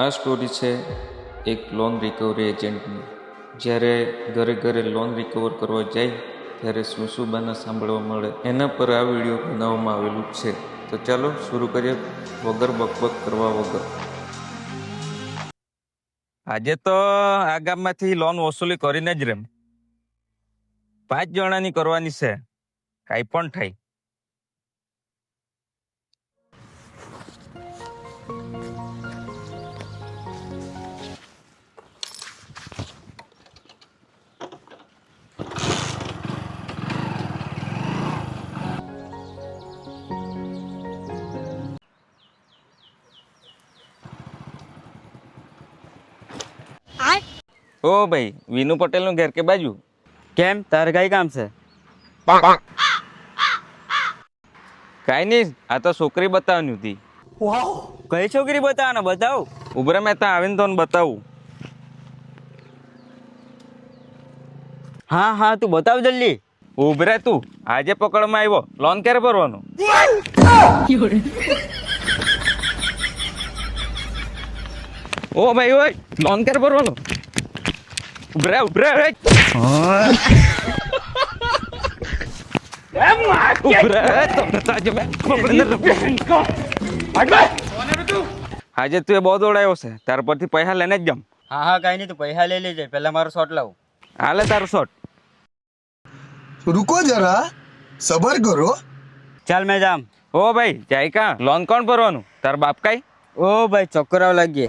આ સ્ટોરી છે એક લોન રિકવરી એજન્ટની. જ્યારે ઘરે ઘરે લોન રિકવર કરવા જાય ત્યારે શું શું બને સાંભળવા મળે એના પર આ વિડીયો બનાવવામાં આવેલું છે. તો ચાલો શરૂ કરીએ વગર બકબક કરવા વગર. આજે તો આ ગામમાંથી લોન વસૂલી કરીને જ રેમ. 5 જણાની કરવાની છે, કાંઈ પણ થાય. ઓ ભાઈ, વિનુ પટેલનું ઘેર કે બાજુ? કેમ, તારે કઈ કામ છે? કાંઈ નહીં, આ તો છોકરી બતાવવાની હતી. કઈ છોકરી બતાવવાનો, બતાવ. ઉભરે મેં ત્યાં આવીને તને બતાવું. હા હા, તું બતાવ જલ્દી. ઉભરે તું, આજે પકડમાં આવ્યો, લોન ક્યારે ભરવાનો? ઓ ભાઈ ઓય, લોન ક્યારે ભરવાનો? ઉભરે ઉભરે આજે તું એ બહુ દોડાયો છે, તાર પરથી પૈસા લઈને જ જમ. હા હા, કઈ નહીં, તું પૈસા લઈ લેજે, પહેલા મારો શોટ લાવ. હાલે તારું શોટ. रुको जरा सबर करो. ચાલ મેં જામ. ઓ ભાઈ જાય કા? લોન કોણ ભરવાનું? તાર બાપ કાઈ? ઓ ભાઈ, ચક્કર આવ લાગીએ.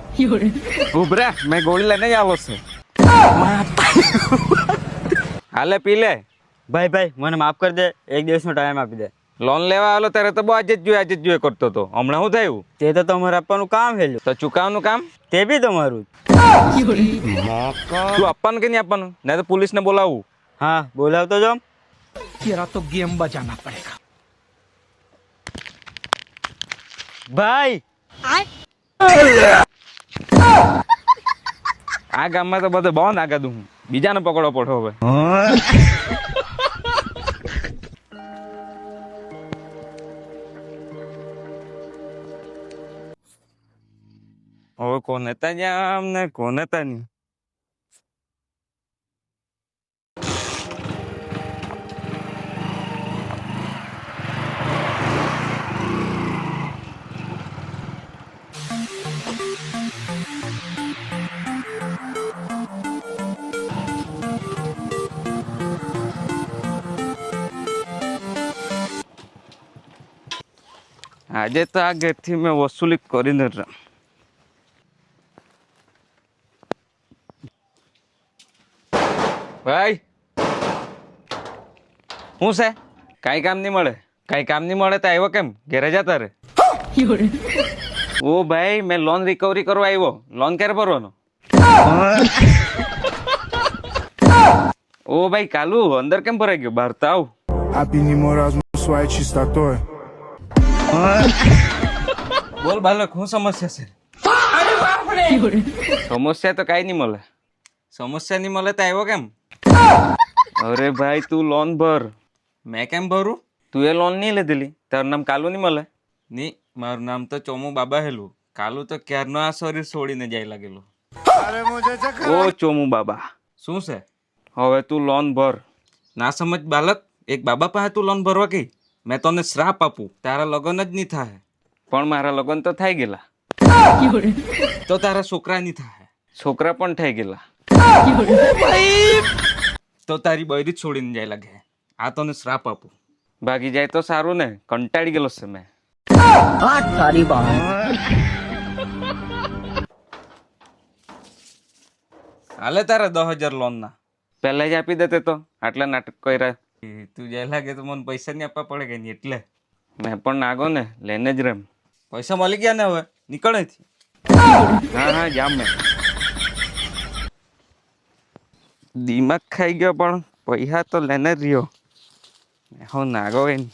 ઉભરે, મેં ગોળી લઈને જ આવો છે. હાલે પી લે. ભાઈ ભાઈ, મને માફ કરી દે, એક દિવસનો ટાઈમ આપી દે. લોન લેવા આવેલો ત્યારે તો બહુ આજે જ જોઈએ કરતો હતો. હમણાં શું થયું? તે તો તમારે આપવાનું કામ હેલું, તો ચુકાવવાનું કામ તે બી તમારું. તું આપવાનું કે નહીં આપવાનું? નહીં તો પોલીસને બોલાવું. હા, બોલાવતો જામ. ભાઈ, આ ગામમાં તો બધે બહુ નાગાદું હું. બીજાને પકડો પડો હવે. હવે કોને ત્યાં ને કોને ત્યાં નહીં. આજે તો આ ઘેરથી મેં વસૂલી કરીને જ રહું. ભાઈ શું છે? કાંઈ કામ નહીં મળે? કાંઈ કામ નહીં મળે તો આવ્યો કેમ? ઘેરે જતા રે. ઓ ભાઈ, મેં લોન રિકવરી કરવા આવ્યો. લોન ક્યારે ભરવાનો? ઓ ભાઈ કાલુ, અંદર કેમ ભરાઈ ગયો? બહાર તો આવ. Abini Moraes Swatch Statoy. બોલ બાલક, શું સમસ્યા છે? સમસ્યા તો કાંઈ નહીં મળે. સમસ્યા નહીં મળે તો આવ્યો કેમ? અરે ભાઈ, તું લોન ભર. મેં કેમ ભરું? તું એ લોન નહીં લીધેલી? તારું નામ કાલુ નહીં મળે? નહીં, મારું નામ તો ચોમુ બાબા હેલું. કાલુ તો ક્યારનો આ શરીર છોડીને જાય લાગેલો. ઓ ચોમુ બાબા, શું છે? હવે તું લોન ભર. ના સમજ બાલક, એક બાબા પાસે તું લોન ભરવા ગઈ? મેં તને શ્રાપ આપું, તારા લગ્ન જ નહીં થાય. પણ મારા લગ્ન તો થઈ ગયેલા. તો તારા છોકરા નહીં થાય. છોકરા પણ થઈ ગયેલા. તો તારી બૈરી જ છોડીને જાય લાગે. આ તને શ્રાપ આપું. ભાગી જાય તો સારું ને, કંટાળી ગયેલો છે મેં. હાલે તારા 10,000 લોન ના. પહેલા જ આપી દેતે તો. આટલા નાટક કર્યા. તું જાય લાગે તો મને પૈસા નહીં આપવા પડે કે નહીં એટલે. મેં પણ નાગો ને, લઈને જ રેમ. પૈસા મળી ગયા ને, હવે નીકળ અહીંથી. હા હા, જામ મેં. દિમાગ ખાઈ ગયો પણ પૈસા તો લઈને જ રહ્યો. હું નાગો હોય ને.